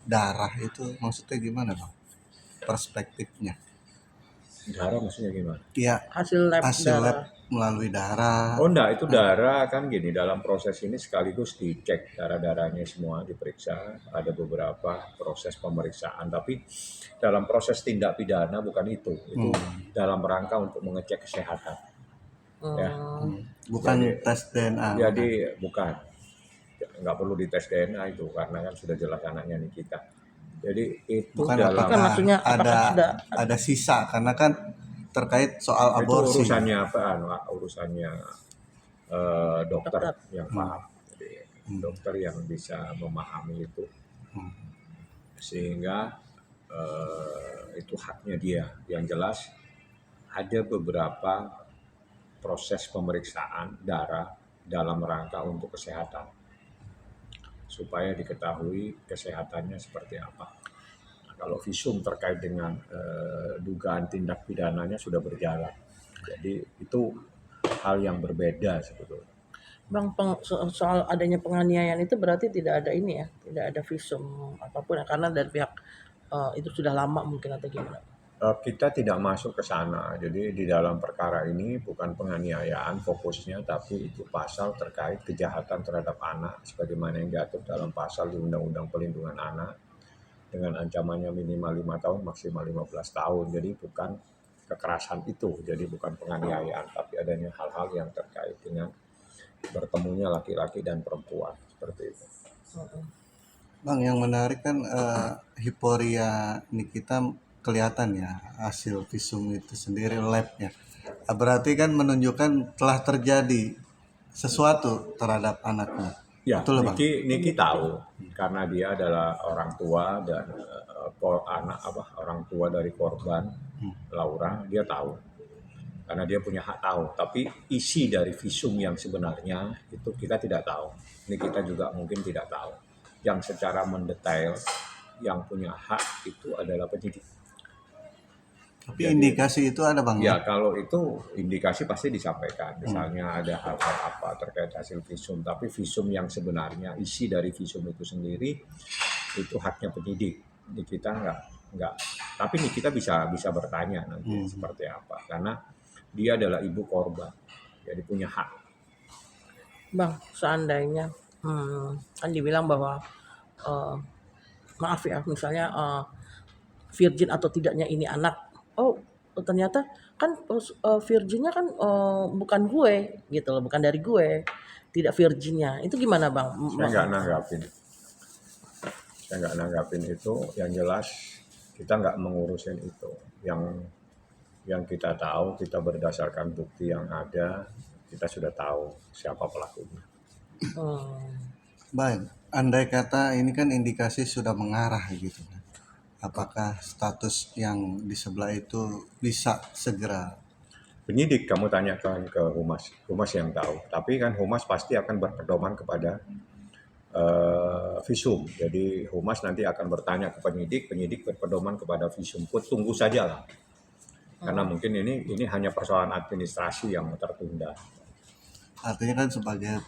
darah itu maksudnya gimana Bang? Perspektifnya. Darah maksudnya gimana? Ya, Hasil lab hasil lab darah. melalui darah. Oh enggak, itu darah kan gini, dalam proses ini sekaligus dicek darah-darahnya semua diperiksa, ada beberapa proses pemeriksaan, tapi dalam proses tindak pidana bukan itu dalam rangka untuk mengecek kesehatan. Ya, Bukan jadi tes DNA. jadi bukan, nggak perlu dites DNA itu karena kan sudah jelas anaknya Nikita. Jadi itu Bukan dalam Kan apakah maksudnya apakah sudah ada sisa karena kan terkait soal itu aborsi. urusannya apa? Urusannya dokter dokter. yang paham. Jadi dokter yang bisa memahami itu sehingga itu haknya dia. Yang jelas ada beberapa proses pemeriksaan darah dalam rangka untuk kesehatan supaya diketahui kesehatannya seperti apa. Nah, kalau visum terkait dengan dugaan tindak pidananya sudah berjalan, jadi itu hal yang berbeda sebetulnya. Bang, soal adanya penganiayaan itu berarti tidak ada ini ya, tidak ada visum apapun ya, karena dari pihak itu sudah lama mungkin atau gimana? Kita tidak masuk ke sana, jadi di dalam perkara ini bukan penganiayaan fokusnya, tapi itu pasal terkait kejahatan terhadap anak, sebagaimana yang diatur dalam pasal di Undang-Undang Perlindungan Anak, dengan ancamannya minimal 5 tahun, maksimal 15 tahun. Jadi bukan kekerasan itu, jadi bukan penganiayaan, tapi adanya hal-hal yang terkait dengan bertemunya laki-laki dan perempuan, seperti itu. Bang, yang menarik kan hiporia Nikita kelihatan ya hasil visum itu sendiri labnya. Berarti kan menunjukkan telah terjadi sesuatu terhadap anaknya. Ya, Betul Bang? Niki tahu karena dia adalah orang tua dan orang tua dari korban Laura, dia tahu karena dia punya hak tahu. Tapi isi dari visum yang sebenarnya itu kita tidak tahu. Ini kita juga mungkin tidak tahu. Yang secara mendetail yang punya hak itu adalah penyidik. Tapi indikasi itu ada Bang Ya, kalau itu indikasi pasti disampaikan. Misalnya ada hal-hal apa terkait hasil visum, tapi visum yang sebenarnya isi dari visum itu sendiri itu haknya penyidik. Ini kita enggak. Tapi ini kita bisa bertanya nanti seperti apa, karena dia adalah ibu korban, jadi punya hak. Bang, seandainya kan dibilang bahwa maaf ya, misalnya virgin atau tidaknya ini anak, oh ternyata kan virginnya kan bukan gue gitu loh, bukan dari gue, tidak virginnya, itu gimana Bang? Saya nggak nanggapin itu. Yang jelas kita nggak mengurusin itu. Yang kita tahu, kita berdasarkan bukti yang ada, kita sudah tahu siapa pelakunya. Baik, andai kata ini kan indikasi sudah mengarah gitu kan. Apakah status yang di sebelah itu bisa segera? Penyidik kamu tanyakan ke Humas yang tahu. Tapi kan Humas pasti akan berpedoman kepada visum. Jadi Humas nanti akan bertanya ke penyidik berpedoman kepada visum. Tunggu saja lah. Karena mungkin ini hanya persoalan administrasi yang tertunda. Artinya kan sebagai